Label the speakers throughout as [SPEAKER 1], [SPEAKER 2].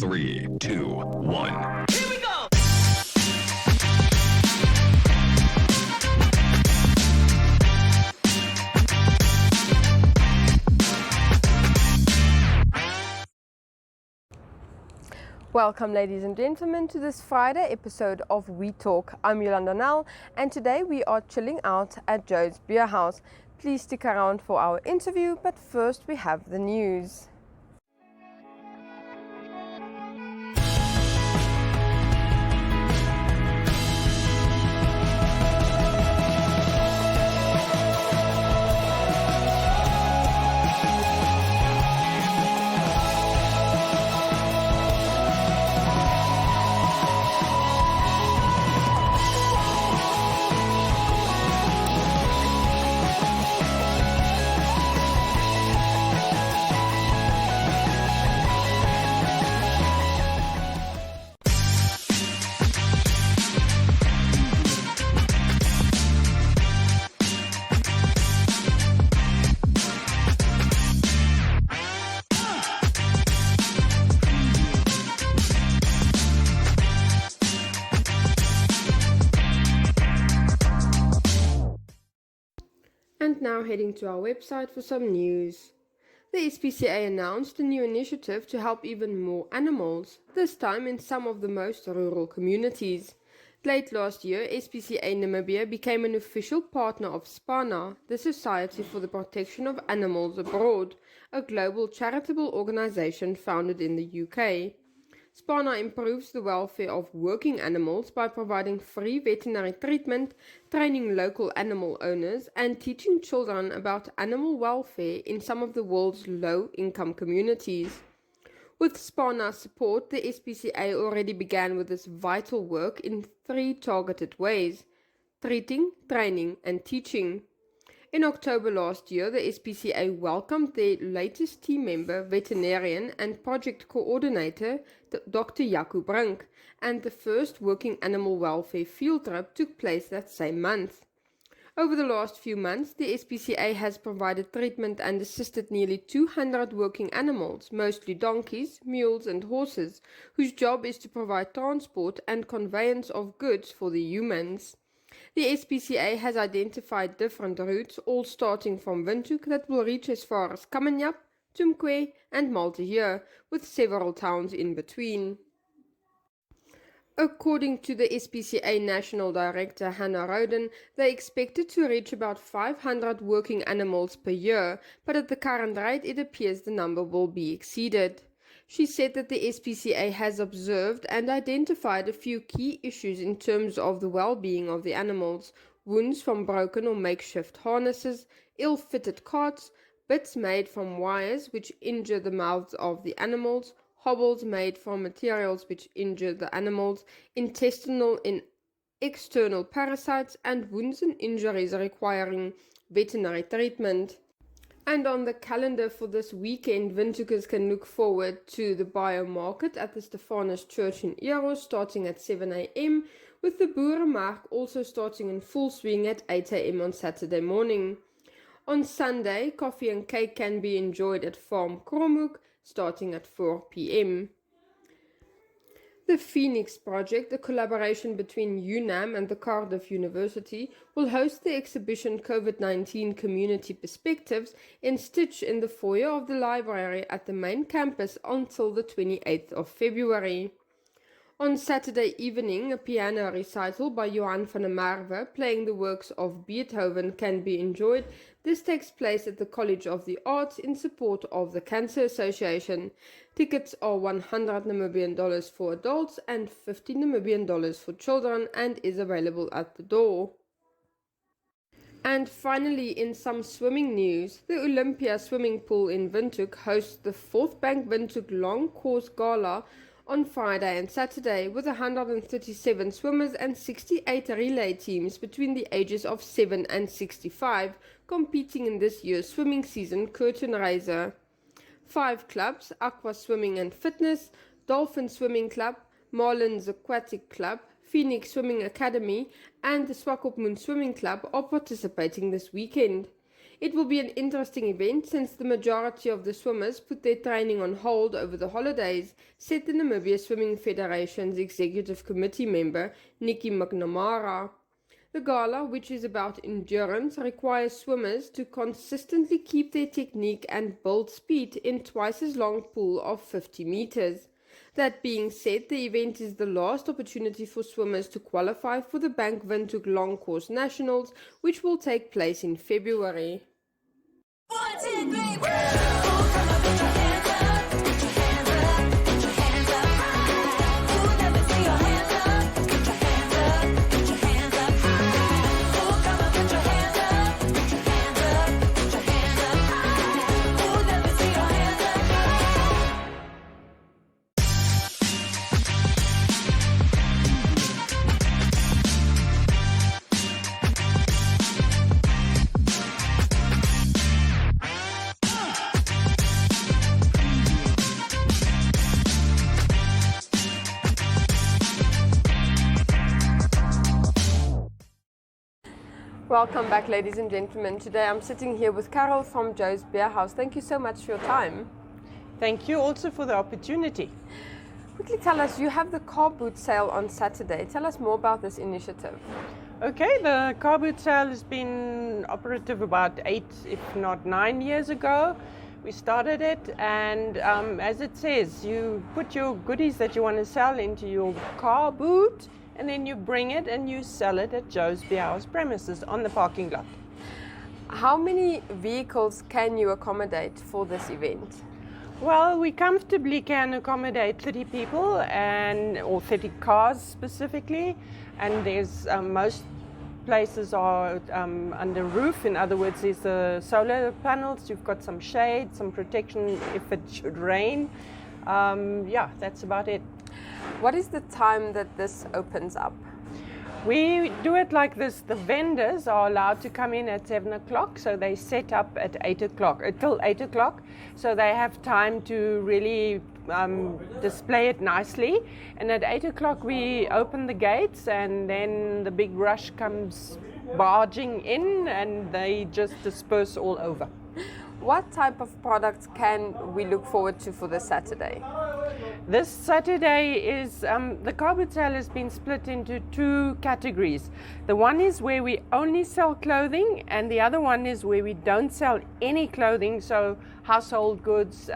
[SPEAKER 1] 3, 2, 1.
[SPEAKER 2] Here we go!
[SPEAKER 3] Welcome, ladies and gentlemen, to this Friday episode of We Talk. I'm Yolanda Nell, and today we are chilling out at Joe's Beer House. Please stick around for our interview, but first we have the news. And now heading to our website for some news. The SPCA announced a new initiative to help even more animals, this time in some of the most rural communities. Late last year, SPCA Namibia became an official partner of SPANA, the Society for the Protection of Animals Abroad, a global charitable organization founded in the UK. SPANA improves the welfare of working animals by providing free veterinary treatment, training local animal owners, and teaching children about animal welfare in some of the world's low-income communities. With SPANA's support, the SPCA already began with this vital work in 3 targeted ways: treating, training, and teaching. In October last year, the SPCA welcomed their latest team member, veterinarian and project coordinator, Dr. Jaco Brink, and the first working animal welfare field trip took place that same month. Over the last few months, the SPCA has provided treatment and assisted nearly 200 working animals, mostly donkeys, mules and horses, whose job is to provide transport and conveyance of goods for the humans. The SPCA has identified different routes, all starting from Windhoek, that will reach as far as Kamenjap, Tumkwe and Malteheer, with several towns in between. According to the SPCA National Director Hannah Roden, they expected to reach about 500 working animals per year, but at the current rate it appears the number will be exceeded. She said that the SPCA has observed and identified a few key issues in terms of the well-being of the animals: wounds from broken or makeshift harnesses, ill-fitted carts, bits made from wires which injure the mouths of the animals, hobbles made from materials which injure the animals, intestinal and external parasites, and wounds and injuries requiring veterinary treatment. And on the calendar for this weekend, Windhoekers can look forward to the biomarket at the Stephanus Church in Eros starting at 7 a.m, with the Boeremark also starting in full swing at 8 a.m. on Saturday morning. On Sunday, coffee and cake can be enjoyed at Farm Kromhoek starting at 4 p.m. The Phoenix Project, a collaboration between UNAM and the Cardiff University, will host the exhibition COVID-19 Community Perspectives in Stitch in the foyer of the library at the main campus until the 28th of February. On Saturday evening, a piano recital by Johan van der Merwe playing the works of Beethoven can be enjoyed. This takes place at the College of the Arts in support of the Cancer Association. Tickets are $100 Namibian for adults and $50 Namibian for children and is available at the door. And finally, in some swimming news, the Olympia swimming pool in Windhoek hosts the 4th Bank Windhoek Long Course Gala on Friday and Saturday, with 137 swimmers and 68 relay teams between the ages of 7 and 65 competing in this year's swimming season curtain raiser. 5 clubs, Aqua Swimming and Fitness, Dolphin Swimming Club, Marlins Aquatic Club, Phoenix Swimming Academy and the Swakopmund Swimming Club are participating this weekend. It will be an interesting event since the majority of the swimmers put their training on hold over the holidays, said the Namibia Swimming Federation's Executive Committee member Nikki McNamara. The gala, which is about endurance, requires swimmers to consistently keep their technique and build speed in twice as long pool of 50 meters. That being said, the event is the last opportunity for swimmers to qualify for the Bank Windhoek Long Course Nationals, which will take place in February.
[SPEAKER 2] 1, 2, 3, woo! Come on, put your hands up, put your hands up, put your hands up high. Who let me see your hands up? Put your hands up, put your hands up high. Oh, come on, put your hands up, put your hands up, put your hands up high. Who let me see your hands up high?
[SPEAKER 3] Welcome back, ladies and gentlemen. Today I'm sitting here with Carol from Joe's Beer House. Thank you so much for your time.
[SPEAKER 4] Thank you also for the opportunity.
[SPEAKER 3] Quickly tell us, you have the car boot sale on Saturday. Tell us more about this initiative.
[SPEAKER 4] Okay, the car boot sale has been operative about 8, if not 9 years ago. We started it, and as it says, you put your goodies that you want to sell into your car boot, and then you bring it and you sell it at Joe's Beer House premises on the parking lot.
[SPEAKER 3] How many vehicles can you accommodate for this event?
[SPEAKER 4] Well, we comfortably can accommodate 30 people or 30 cars specifically, and there's most places are under roof. In other words, there's the solar panels, you've got some shade, some protection if it should rain. Yeah, that's about it.
[SPEAKER 3] What is the time that this opens up?
[SPEAKER 4] We do it like this. The vendors are allowed to come in at 7 o'clock, so they set up at 8 o'clock, till 8 o'clock, so they have time to really display it nicely. And at 8 o'clock we open the gates, and then the big rush comes barging in, and they just disperse all over.
[SPEAKER 3] What type of products can we look forward to for this Saturday?
[SPEAKER 4] This Saturday is, the car boot sale has been split into 2 categories. The one is where we only sell clothing, and the other one is where we don't sell any clothing, so household goods,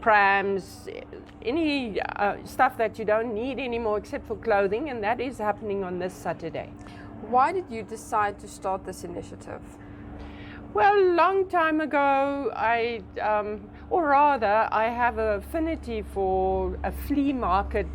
[SPEAKER 4] prams, any stuff that you don't need anymore except for clothing, and that is happening on this Saturday.
[SPEAKER 3] Why did you decide to start this initiative?
[SPEAKER 4] Well, a long time ago, I have an affinity for a flea market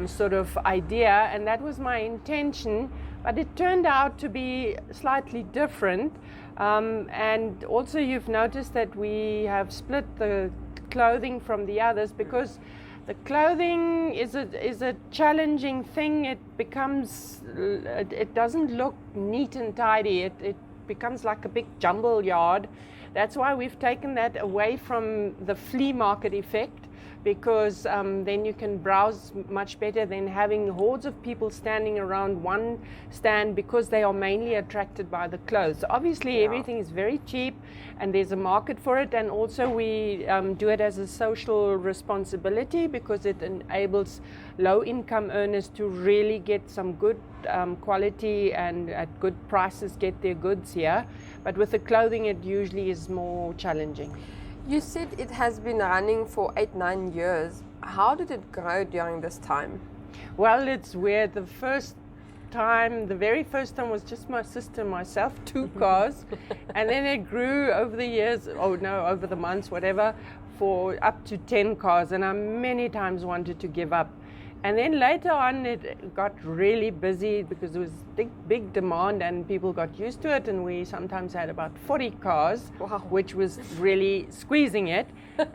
[SPEAKER 4] sort of idea, and that was my intention, but it turned out to be slightly different. And also you've noticed that we have split the clothing from the others, because the clothing is a challenging thing. It doesn't look neat and tidy. It becomes like a big jumble yard. That's why we've taken that away from the flea market effect, because then you can browse much better than having hordes of people standing around one stand, because they are mainly attracted by the clothes. Obviously, everything is very cheap and there's a market for it, and also we do it as a social responsibility, because it enables low-income earners to really get some good quality and at good prices get their goods here. But with the clothing, it usually is more challenging.
[SPEAKER 3] You said it has been running for 8-9 years. How did it grow during this time?
[SPEAKER 4] Well, it's weird. The very first time was just my sister and myself, 2 cars. And then it grew over the years, over the months, whatever, for up to 10 cars. And I many times wanted to give up. And then later on it got really busy, because there was big demand and people got used to it, and we sometimes had about 40 cars,
[SPEAKER 3] wow,
[SPEAKER 4] which was really squeezing it.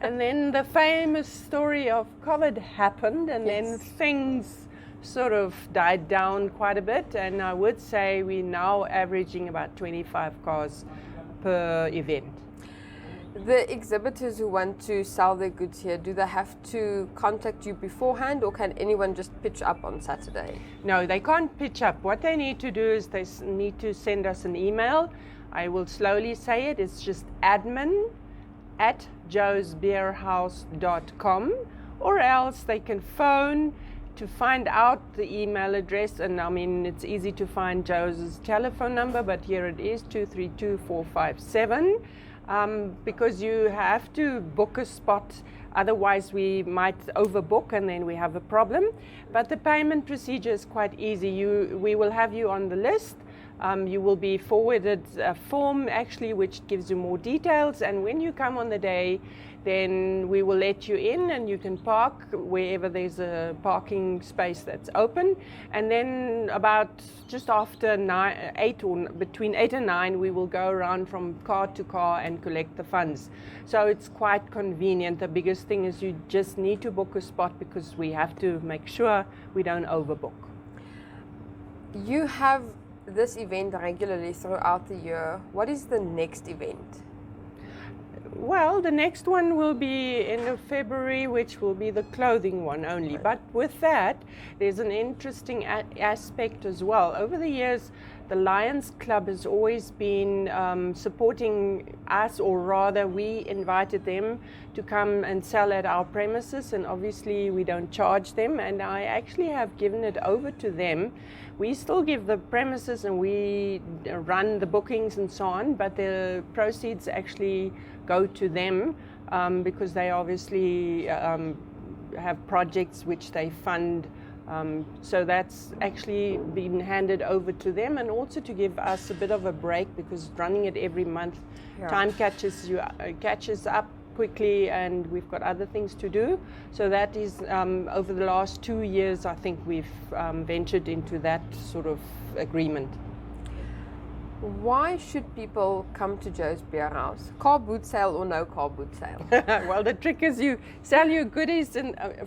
[SPEAKER 4] And then the famous story of COVID happened, and then things sort of died down quite a bit, and I would say we're now averaging about 25 cars per event.
[SPEAKER 3] The exhibitors who want to sell their goods here, do they have to contact you beforehand, or can anyone just pitch up on Saturday?
[SPEAKER 4] No, they can't pitch up. What they need to do is they need to send us an email. I will slowly say it. It's just admin@joesbeerhouse.com, or else they can phone to find out the email address. And I mean, it's easy to find Joe's telephone number, but here it is, 232-457, because you have to book a spot. Otherwise, we might overbook and then we have a problem. But the payment procedure is quite easy. We will have you on the list. You will be forwarded a form actually which gives you more details, and when you come on the day, then we will let you in and you can park wherever there's a parking space that's open. And then about just after 8 or between 8 and 9, we will go around from car to car and collect the funds. So it's quite convenient. The biggest thing is you just need to book a spot because we have to make sure we don't overbook.
[SPEAKER 3] You have this event regularly throughout the year. What is the next event?
[SPEAKER 4] Well, the next one will be in February, which will be the clothing one only. But with that, there's an interesting aspect as well. Over the years, the Lions Club has always been supporting us, or rather we invited them to come and sell at our premises, and obviously we don't charge them, and I actually have given it over to them. We still give the premises and we run the bookings and so on, but the proceeds actually go to them because they obviously have projects which they fund. So that's actually been handed over to them, and also to give us a bit of a break, because running it every month, time catches up quickly, and we've got other things to do. So that is over the last 2 years, I think we've ventured into that sort of agreement.
[SPEAKER 3] Why should people come to Joe's Beer House? Car boot sale or no car boot sale?
[SPEAKER 4] Well, the trick is you sell your goodies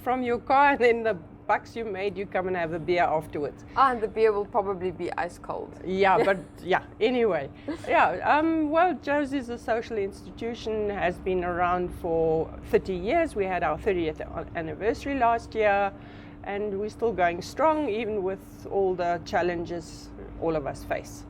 [SPEAKER 4] from your car, and then the bucks you made, you come and have a beer afterwards.
[SPEAKER 3] And the beer will probably be ice cold.
[SPEAKER 4] Yeah, but yeah, anyway. Yeah, well, Joe's is a social institution, has been around for 30 years. We had our 30th anniversary last year, and we're still going strong, even with all the challenges all of us face.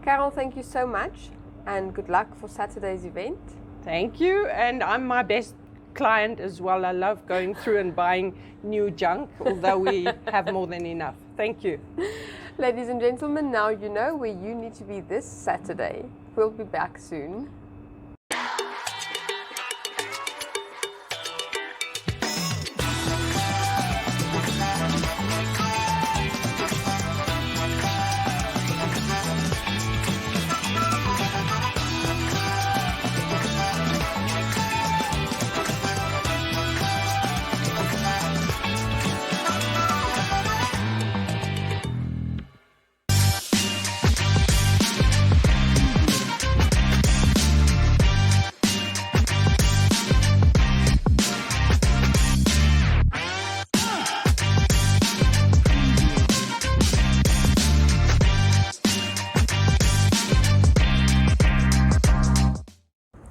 [SPEAKER 3] Carol, thank you so much, and good luck for Saturday's event.
[SPEAKER 4] Thank you, and I'm my best client as well. I love going through and buying new junk, although we have more than enough. Thank you.
[SPEAKER 3] Ladies and gentlemen, now you know where you need to be this Saturday. We'll be back soon.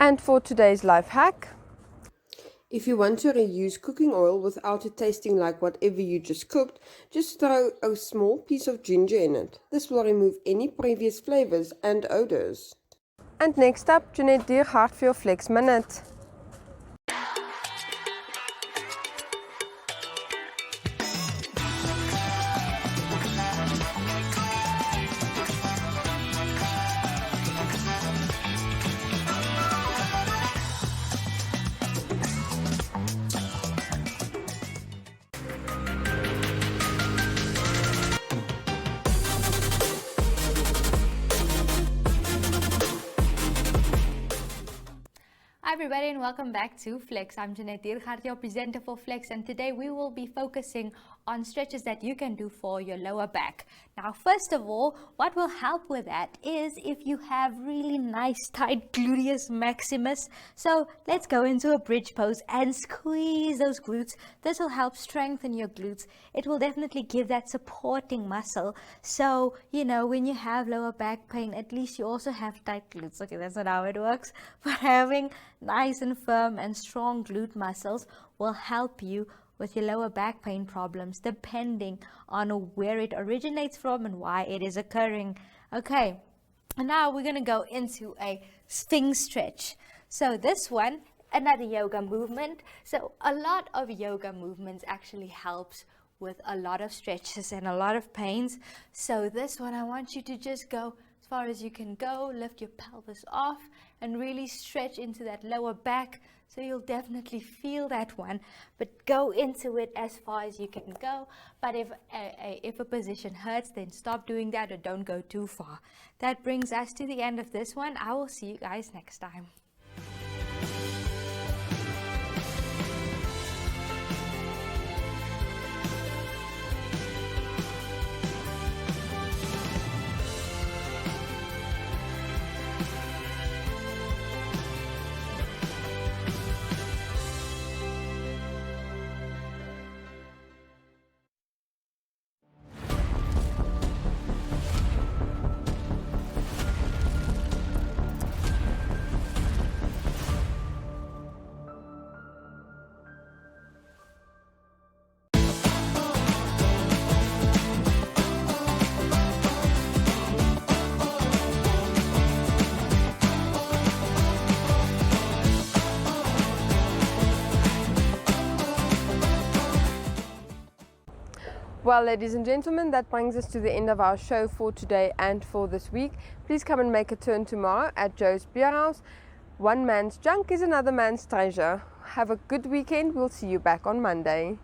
[SPEAKER 3] And for today's life hack, if you want to reuse cooking oil without it tasting like whatever you just cooked, just throw a small piece of ginger in it. This will remove any previous flavors and odors. And next up, Jeanette Diergaard for your Flex Minute.
[SPEAKER 5] Hi everybody and welcome back to Flex. I'm Jeanette Diergaard, your presenter for Flex, and today we will be focusing on stretches that you can do for your lower back. Now, first of all, what will help with that is if you have really nice tight gluteus maximus. So let's go into a bridge pose and squeeze those glutes. This will help strengthen your glutes. It will definitely give that supporting muscle. So, you know, when you have lower back pain, at least you also have tight glutes. Okay, that's not how it works, but having nice and firm and strong glute muscles will help you with your lower back pain problems, depending on where it originates from and why it is occurring. Okay, And now we're going to go into a Sphinx stretch. So this one, another yoga movement. So a lot of yoga movements actually helps with a lot of stretches and a lot of pains. So this one, I want you to just go as far as you can go, lift your pelvis off and really stretch into that lower back. So you'll definitely feel that one, but go into it as far as you can go. But if a position hurts, then stop doing that or don't go too far. That brings us to the end of this one. I will see you guys next time.
[SPEAKER 3] Well, ladies and gentlemen, that brings us to the end of our show for today and for this week. Please come and make a turn tomorrow at Joe's Beer House. One man's junk is another man's treasure. Have a good weekend. We'll see you back on Monday.